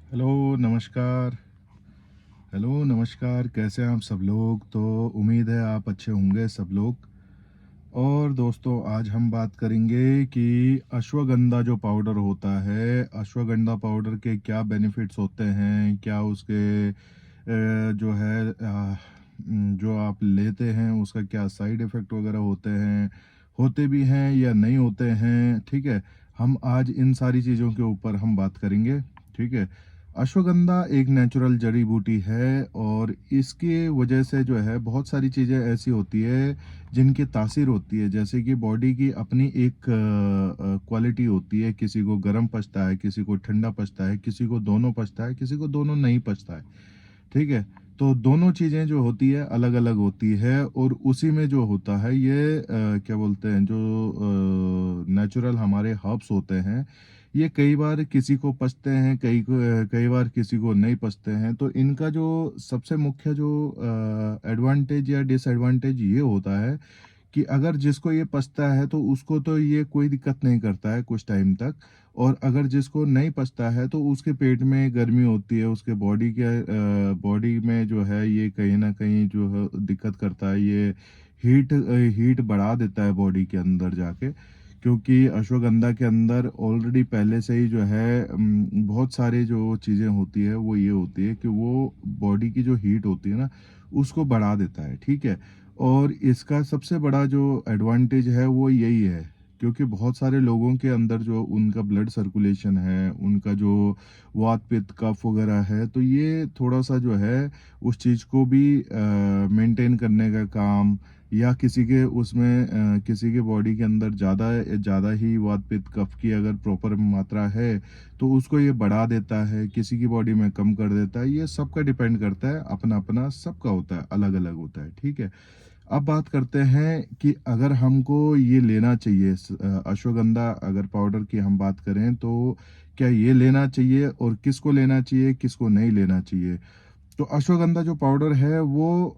Hello, नमस्कार। Hello, नमस्कार, कैसे हैं आप सब लोग? तो उम्मीद है आप अच्छे होंगे सब लोग। और दोस्तों आज हम बात करेंगे कि अश्वगंधा जो पाउडर होता है, अश्वगंधा पाउडर के क्या बेनिफिट्स होते हैं, क्या उसके जो है जो आप लेते हैं उसका क्या साइड इफ़ेक्ट वगैरह होते भी हैं या नहीं होते हैं, ठीक है? हम आज इन सारी चीज़ों के ऊपर हम बात करेंगे, ठीक है? अश्वगंधा एक नेचुरल जड़ी बूटी है और इसकी वजह से जो है बहुत सारी चीज़ें ऐसी होती है जिनकी तासीर होती है। जैसे कि बॉडी की अपनी एक क्वालिटी होती है, किसी को गर्म पचता है, किसी को ठंडा पचता है, किसी को दोनों पचता है, किसी को दोनों नहीं पचता है, ठीक है? तो दोनों चीज़ें जो होती है अलग-अलग होती है और उसी में जो होता है ये क्या बोलते हैं जो नेचुरल हमारे हर्ब्स होते हैं, ये कई बार किसी को पचते हैं, कई बार किसी को नहीं पचते हैं। तो इनका जो सबसे मुख्य जो एडवांटेज या डिसएडवांटेज ये होता है कि अगर जिसको ये पचता है तो उसको तो ये कोई दिक्कत नहीं करता है कुछ टाइम तक, और अगर जिसको नहीं पचता है तो उसके पेट में गर्मी होती है, उसके बॉडी में जो है ये कहीं न कहीं जो है दिक्कत करता है, ये हीट बढ़ा देता है बॉडी के अंदर जाके। क्योंकि अश्वगंधा के अंदर ऑलरेडी पहले से ही जो है बहुत सारी जो चीज़ें होती है वो ये होती है कि वो बॉडी की जो हीट होती है ना, उसको बढ़ा देता है, ठीक है? और इसका सबसे बड़ा जो एडवांटेज है वो यही है, क्योंकि बहुत सारे लोगों के अंदर जो उनका ब्लड सर्कुलेशन है, उनका जो वात पित्त कफ वगैरह है, तो ये थोड़ा-सा जो है उस चीज़ को भी मेंटेन करने का काम, या किसी के बॉडी के अंदर ज़्यादा ज़्यादा ही वात पित्त कफ की अगर प्रॉपर मात्रा है, तो उसको ये बढ़ा देता है, किसी की बॉडी में कम कर देता है। ये सबका डिपेंड करता है, अपना-अपना सबका होता है, अलग-अलग होता है, ठीक है? अब बात करते हैं कि अगर हमको ये लेना चाहिए अश्वगंधा अगर पाउडर की हम बात करें तो क्या ये लेना चाहिए और किसको लेना चाहिए, किसको नहीं लेना चाहिए? तो अश्वगंधा जो पाउडर है वो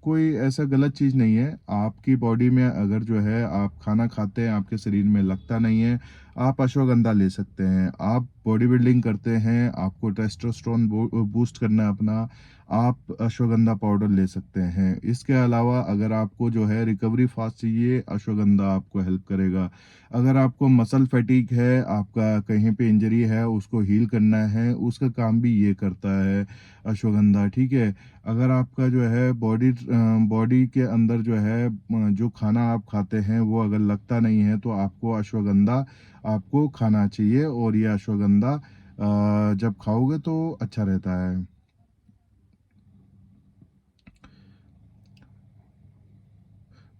कोई ऐसा गलत चीज़ नहीं है। आपकी बॉडी में अगर जो है आप खाना खाते हैं, आपके शरीर में लगता नहीं है, आप अश्वगंधा ले सकते हैं। आप बॉडी बिल्डिंग करते हैं, आपको टेस्टोस्टेरोन बूस्ट करना है अपना, आप अश्वगंधा पाउडर ले सकते हैं। इसके अलावा अगर आपको जो है रिकवरी फास्ट चाहिए, अश्वगंधा आपको हेल्प करेगा। अगर आपको मसल फैटीग है, आपका कहीं पे इंजरी है, उसको हील करना है, उसका काम भी ये करता है अश्वगंधा, ठीक है? अगर आपका जो है बॉडी के अंदर जो है जो खाना आप खाते हैं वो अगर लगता नहीं है तो आपको अश्वगंधा आपको खाना चाहिए, और ये अश्वगंधा जब खाओगे तो अच्छा रहता है।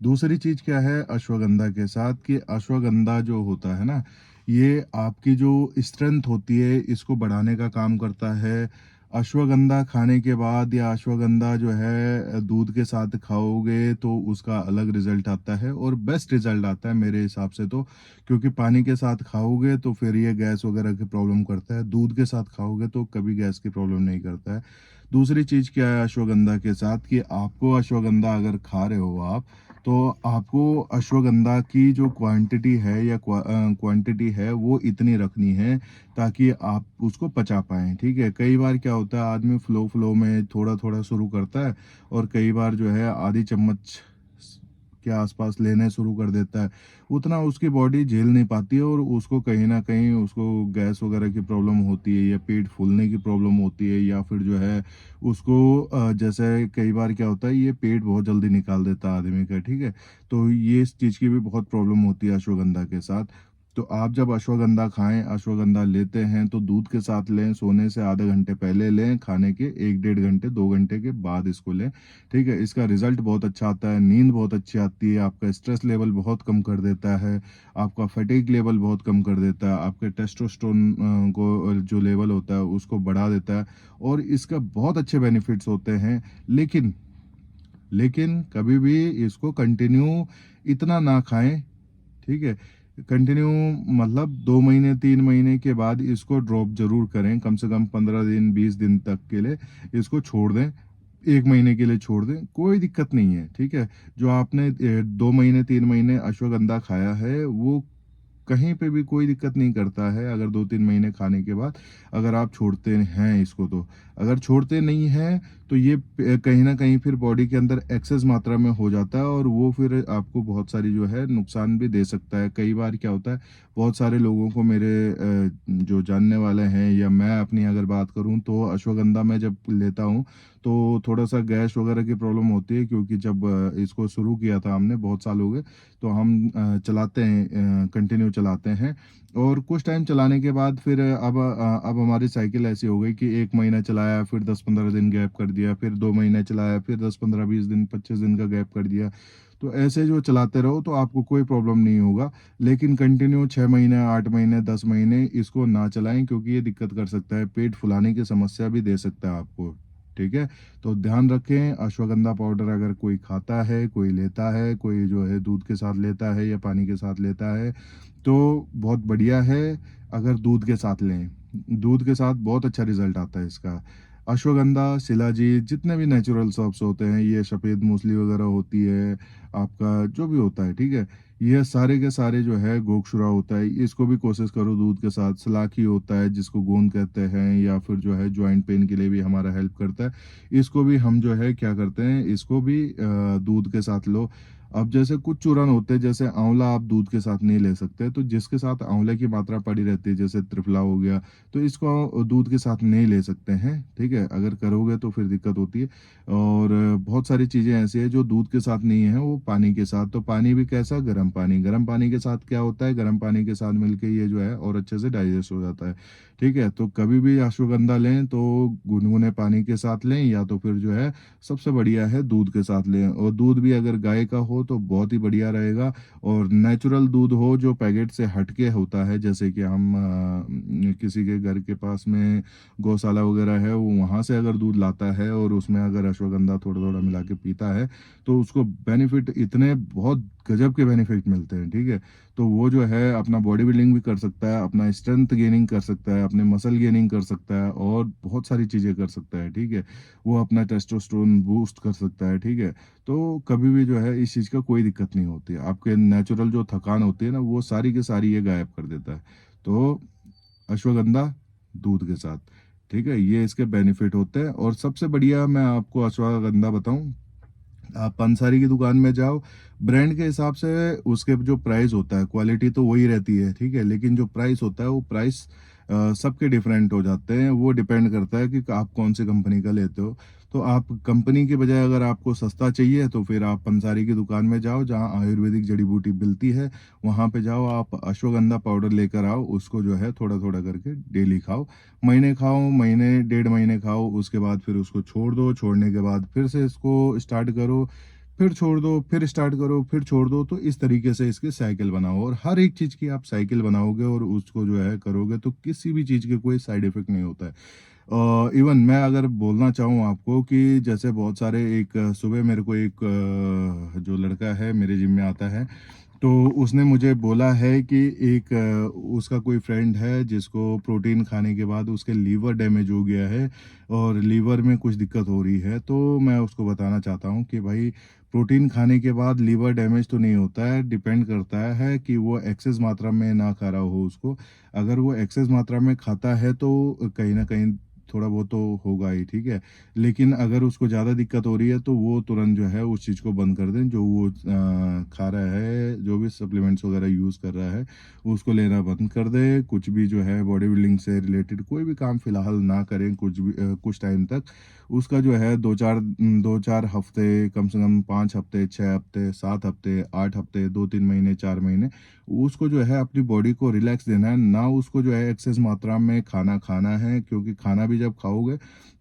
दूसरी चीज़ क्या है अश्वगंधा के साथ कि अश्वगंधा जो होता है ना, ये आपकी जो स्ट्रेंथ होती है इसको बढ़ाने का काम करता है। अश्वगंधा खाने के बाद या अश्वगंधा जो है दूध के साथ खाओगे तो उसका अलग रिज़ल्ट आता है और बेस्ट रिज़ल्ट आता है मेरे हिसाब से तो। क्योंकि पानी के साथ खाओगे तो फिर ये गैस वगैरह की प्रॉब्लम करता है, दूध के साथ खाओगे तो कभी गैस की प्रॉब्लम नहीं करता है। दूसरी चीज़ क्या है अश्वगंधा के साथ कि आपको अश्वगंधा अगर खा रहे हो आप, तो आपको अश्वगंधा की जो क्वांटिटी है या क्वांटिटी है वो इतनी रखनी है ताकि आप उसको पचा पाएँ, ठीक है? कई बार क्या होता है आदमी फ़्लो में थोड़ा-थोड़ा शुरू करता है और कई बार जो है आधी चम्मच के आसपास लेने शुरू कर देता है। उतना उसकी बॉडी झेल नहीं पाती है और उसको कहीं न कहीं उसको गैस वगैरह की प्रॉब्लम होती है या पेट फूलने की प्रॉब्लम होती है, या फिर जो है उसको जैसे कई बार क्या होता है ये पेट बहुत जल्दी निकाल देता है आदमी का, ठीक है? तो ये इस चीज़ की भी बहुत प्रॉब्लम होती है अश्वगंधा के साथ। तो आप जब अश्वगंधा खाएँ, अश्वगंधा लेते हैं तो दूध के साथ लें, सोने से आधे घंटे पहले लें, खाने के 1 डेढ़ घंटे, 2 घंटे के बाद इसको लें, ठीक है? इसका रिज़ल्ट बहुत अच्छा आता है, नींद बहुत अच्छी आती है, आपका स्ट्रेस लेवल बहुत कम कर देता है, आपका फटीग लेवल बहुत कम कर देता है, आपके टेस्टोस्टेरोन जो लेवल होता है उसको बढ़ा देता है, और इसका बहुत अच्छे बेनिफिट्स होते हैं। लेकिन लेकिन कभी भी इसको कंटिन्यू इतना ना खाएँ, ठीक है? कंटिन्यू मतलब 2 महीने 3 महीने के बाद इसको ड्रॉप ज़रूर करें, कम से कम 15 दिन 20 दिन तक के लिए इसको छोड़ दें। 1 महीने के लिए छोड़ दें, कोई दिक्कत नहीं है, ठीक है? जो आपने 2 महीने 3 महीने अश्वगंधा खाया है वो कहीं पे भी कोई दिक्कत नहीं करता है। अगर 2-3 महीने खाने के बाद अगर आप छोड़ते हैं इसको तो। अगर छोड़ते नहीं हैं तो ये कहीं न कहीं फिर बॉडी के अंदर एक्सेस मात्रा में हो जाता है और वो फिर आपको बहुत सारी जो है नुकसान भी दे सकता है। कई बार क्या होता है, बहुत सारे लोगों को मेरे जो जानने वाले हैं या मैं अपनी अगर बात करूँ तो अश्वगंधा मैं जब लेता हूँ तो थोड़ा-सा गैस वगैरह की प्रॉब्लम होती है, क्योंकि जब इसको शुरू किया था हमने बहुत साल हो गए, तो हम चलाते हैं, कंटिन्यू चलाते हैं और कुछ टाइम चलाने के बाद फिर अब हमारी साइकिल ऐसी हो गई कि 1 महीना चलाया, फिर 10-15 दिन गैप कर दिया, फिर 2 महीने चलाया, फिर 10, 15, 20 दिन, 25 दिन का गैप कर दिया। तो ऐसे जो चलाते रहो तो आपको कोई प्रॉब्लम नहीं होगा। लेकिन कंटिन्यू 6 महीने, 8 महीने, 10 महीने इसको ना चलाएँ, क्योंकि ये दिक्कत कर सकता है, पेट फुलाने की समस्या भी दे सकता है आपको। ठीक है? तो ध्यान रखें, अश्वगंधा पाउडर अगर कोई खाता है, कोई लेता है, कोई जो है दूध के साथ लेता है या पानी के साथ लेता है, तो बहुत बढ़िया है अगर दूध के साथ लें। दूध के साथ बहुत अच्छा रिज़ल्ट आता है इसका। अश्वगंधा, शिलाजीत जितने भी नेचुरल सर्ब्स होते हैं, ये सफ़ेद मूसली वगैरह होती है, आपका जो भी होता है, ठीक है? ये सारे के सारे जो है गोगशुरा होता है, इसको भी कोशिश करो दूध के साथ। सलाखी होता है जिसको गोंद कहते हैं, या फिर जो है जॉइंट पेन के लिए भी हमारा हेल्प करता है। इसको भी हम जो है क्या करते हैं, इसको भी दूध के साथ लो। अब जैसे कुछ चूर्ण होते हैं, जैसे आंवला आप दूध के साथ नहीं ले सकते, तो जिसके साथ आंवले की मात्रा पड़ी रहती है, जैसे त्रिफला हो गया, तो इसको दूध के साथ नहीं ले सकते हैं, ठीक है? अगर करोगे तो फिर दिक्कत होती है। और बहुत सारी चीज़ें ऐसी हैं जो दूध के साथ नहीं है, वो पानी के साथ। तो पानी भी कैसा? गर्म पानी। गर्म पानी के साथ क्या होता है, गर्म पानी के साथ मिलके ये जो है और अच्छे से डाइजेस्ट हो जाता है, ठीक है? तो कभी भी अश्वगंधा लें तो गुनगुने पानी के साथ लें, या तो फिर जो है सबसे बढ़िया है दूध के साथ लें। और दूध भी अगर गाय का हो तो बहुत ही बढ़िया रहेगा, और नेचुरल दूध हो जो पैकेट से हटके होता है, जैसे कि हम किसी के घर के पास में गौशाला वगैरह है, वो वहाँ से अगर दूध लाता है और उसमें अगर अश्वगंधा थोड़ा-थोड़ा मिला के पीता है, तो उसको बेनिफिट इतने बहुत गज़ब के बेनिफिट मिलते हैं, ठीक है? तो वो जो है अपना बॉडी बिल्डिंग भी कर सकता है, अपना स्ट्रेंथ गेनिंग कर सकता है, अपने मसल गेनिंग कर सकता है और बहुत सारी चीज़ें कर सकता है, ठीक है? वो अपना टेस्टोस्टेरोन बूस्ट कर सकता है, ठीक है? तो कभी भी जो है इस चीज़ का कोई दिक्कत नहीं होती है। आपके नेचुरल जो थकान होती है ना, वो सारी की सारी ये गायब कर देता है। तो अश्वगंधा दूध के साथ, ठीक है? ये इसके बेनिफिट होते हैं। और सबसे बढ़िया मैं आपको अश्वगंधा बताऊँ, आप पंसारी की दुकान में जाओ, ब्रांड के हिसाब से उसके जो प्राइस होता है, क्वालिटी तो वही रहती है, ठीक है? लेकिन जो प्राइस होता है, वो प्राइस सबके डिफरेंट हो जाते हैं। वो डिपेंड करता है कि आप कौन-सी कंपनी का लेते हो। तो आप कंपनी के बजाय अगर आपको सस्ता चाहिए, तो फिर आप पंसारी की दुकान में जाओ, जहाँ आयुर्वेदिक जड़ी-बूटी मिलती है, वहाँ पे जाओ, आप अश्वगंधा पाउडर लेकर आओ, उसको जो है थोड़ा-थोड़ा करके डेली खाओ। महीने खाओ, महीने, डेढ़ महीने खाओ, उसके बाद फिर उसको छोड़ दो, छोड़ने के बाद फिर से इसको स्टार्ट करो, फिर छोड़ दो, फिर स्टार्ट करो, फिर छोड़ दो। तो इस तरीके से इसकी साइकिल बनाओ, और हर एक चीज़ की आप साइकिल बनाओगे और उसको जो है करोगे, तो किसी भी चीज़ के कोई साइड इफ़ेक्ट नहीं होता है। इवन मैं अगर बोलना चाहूँ आपको कि जैसे बहुत सारे एक सुबह मेरे को एक जो लड़का है मेरे जिम में आता है, तो उसने मुझे बोला है कि एक उसका कोई फ्रेंड है जिसको प्रोटीन खाने के बाद उसके लीवर डैमेज हो गया है और लीवर में कुछ दिक्कत हो रही है। तो मैं उसको बताना चाहता हूँ कि भाई, प्रोटीन खाने के बाद लीवर डैमेज तो नहीं होता है, डिपेंड करता है कि वो एक्सेस मात्रा में ना खा रहा हो उसको। अगर वो एक्सेस मात्रा में खाता है तो कहीं न कहीं थोड़ा बहुत तो होगा ही, ठीक है? लेकिन अगर उसको ज़्यादा दिक्कत हो रही है तो वो तुरंत जो है उस चीज़ को बंद कर दें, जो वो खा रहा है, जो भी सप्लीमेंट्स वगैरह यूज़ कर रहा है, उसको लेना बंद कर दे। कुछ भी जो है बॉडी बिल्डिंग से रिलेटेड कोई भी काम फ़िलहाल ना करें, कुछ टाइम तक। उसका जो है 2-4 हफ़्ते, कम से कम 5 हफ़्ते, 6 हफ़्ते, 7 हफ़्ते, 8 हफ़्ते, 2-3 महीने, 4 महीने, उसको जो है अपनी बॉडी को रिलैक्स देना है, ना उसको जो है एक्सेस मात्रा में खाना खाना है, क्योंकि खाना भी जब खाओगे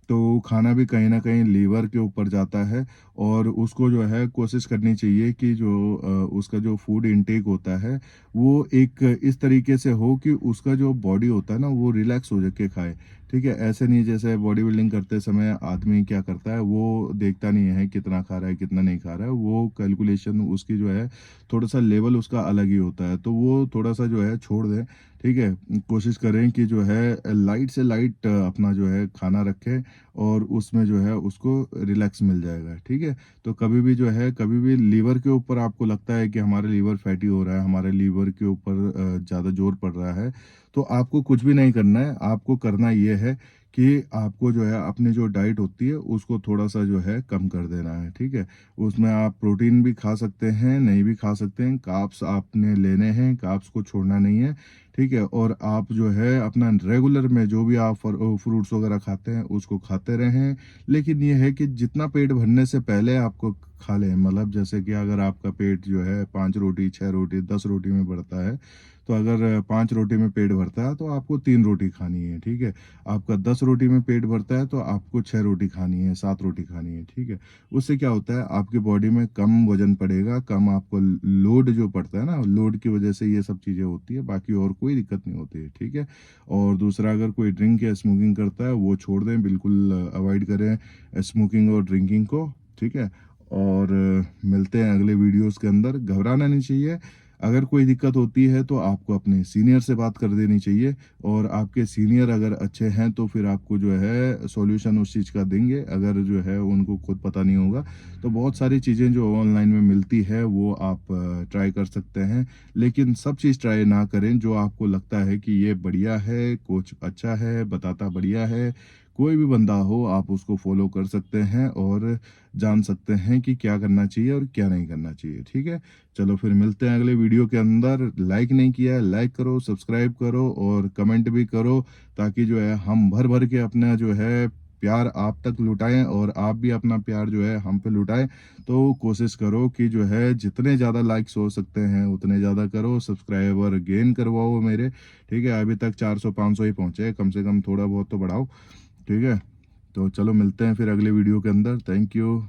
तो खाना भी कहीं न कहीं लीवर के ऊपर जाता है। और उसको जो है कोशिश करनी चाहिए कि जो उसका जो फूड इनटेक होता है, वो एक इस तरीके से हो कि उसका जो बॉडी होता है ना, वो रिलैक्स हो के खाए, ठीक है। ऐसे नहीं जैसे बॉडी बिल्डिंग करते समय आदमी क्या करता है, वो देखता नहीं है कितना खा रहा है कितना नहीं खा रहा है, वो कैलकुलेशन उसकी जो है थोड़ा सा लेवल उसका अलग ही होता है, तो वो थोड़ा सा जो है छोड़ दें। ठीक है, कोशिश करें कि जो है लाइट से लाइट अपना जो है खाना रखें और उसमें जो है उसको रिलैक्स मिल जाएगा। ठीक है, तो कभी भी जो है कभी भी लीवर के ऊपर आपको लगता है कि हमारे लीवर फैटी हो रहा है, हमारे लीवर के ऊपर ज़्यादा जोर पड़ रहा है, तो आपको कुछ भी नहीं करना है। आपको करना ये है कि आपको जो है अपनी जो डाइट होती है उसको थोड़ा-सा जो है कम कर देना है, ठीक है? उसमें आप प्रोटीन भी खा सकते हैं, नहीं भी खा सकते हैं, कार्ब्स आपने लेने हैं, कार्ब्स को छोड़ना नहीं है, ठीक है? और आप जो है अपना रेगुलर में जो भी आप फ्रूट्स वगैरह खाते हैं उसको खाते रहें। लेकिन ये है कि जितना पेट भरने से पहले आपको खा लें, मतलब जैसे कि अगर आपका पेट जो है 5 रोटी, 6 रोटी, 10 रोटी में भरता है, तो अगर 5 रोटी में पेट भरता है तो आपको 3 रोटी खानी है, ठीक है? आपका 10 रोटी में पेट भरता है तो आपको 6 रोटी खानी है, 7 रोटी खानी है, ठीक है? उससे क्या होता है, आपकी बॉडी में कम वज़न पड़ेगा, कम आपको लोड जो पड़ता है ना, लोड की वज़ह से ये सब चीज़ें होती है, बाकी और कोई दिक्कत नहीं होती है, ठीक है? और दूसरा, अगर कोई ड्रिंक या स्मोकिंग करता है वो छोड़ दें, बिल्कुल अवॉइड करें स्मोकिंग और ड्रिंकिंग को, ठीक है? और मिलते हैं अगले वीडियोज़ के अंदर। घबराना नहीं चाहिए, अगर कोई दिक्कत होती है तो आपको अपने सीनियर से बात कर देनी चाहिए, और आपके सीनियर अगर अच्छे हैं तो फिर आपको जो है सॉल्यूशन उस चीज़ का देंगे। अगर जो है उनको खुद पता नहीं होगा तो बहुत सारी चीज़ें जो ऑनलाइन में मिलती है वो आप ट्राई कर सकते हैं। लेकिन सब चीज़ ट्राई ना करें, जो आपको लगता है कि ये बढ़िया है, कोच अच्छा है, बताता बढ़िया है, कोई भी बंदा हो आप उसको फॉलो कर सकते हैं और जान सकते हैं कि क्या करना चाहिए और क्या नहीं करना चाहिए, ठीक है? चलो फिर मिलते हैं अगले वीडियो के अंदर। लाइक नहीं किया है, लाइक करो, सब्सक्राइब करो और कमेंट भी करो, ताकि जो है हम भर भर के अपना जो है प्यार आप तक लुटाएं और आप भी अपना प्यार जो है हम पे लुटाएं। तो कोशिश करो कि जो है जितने ज़्यादा लाइक्स हो सकते हैं उतने ज़्यादा करो, सब्सक्राइबर गेन करवाओ मेरे, ठीक है? अभी तक 400-500 ही पहुँचे हैं, कम से कम थोड़ा बहुत तो बढ़ाओ, ठीक है? तो चलो मिलते हैं फिर अगले वीडियो के अंदर। Thank you.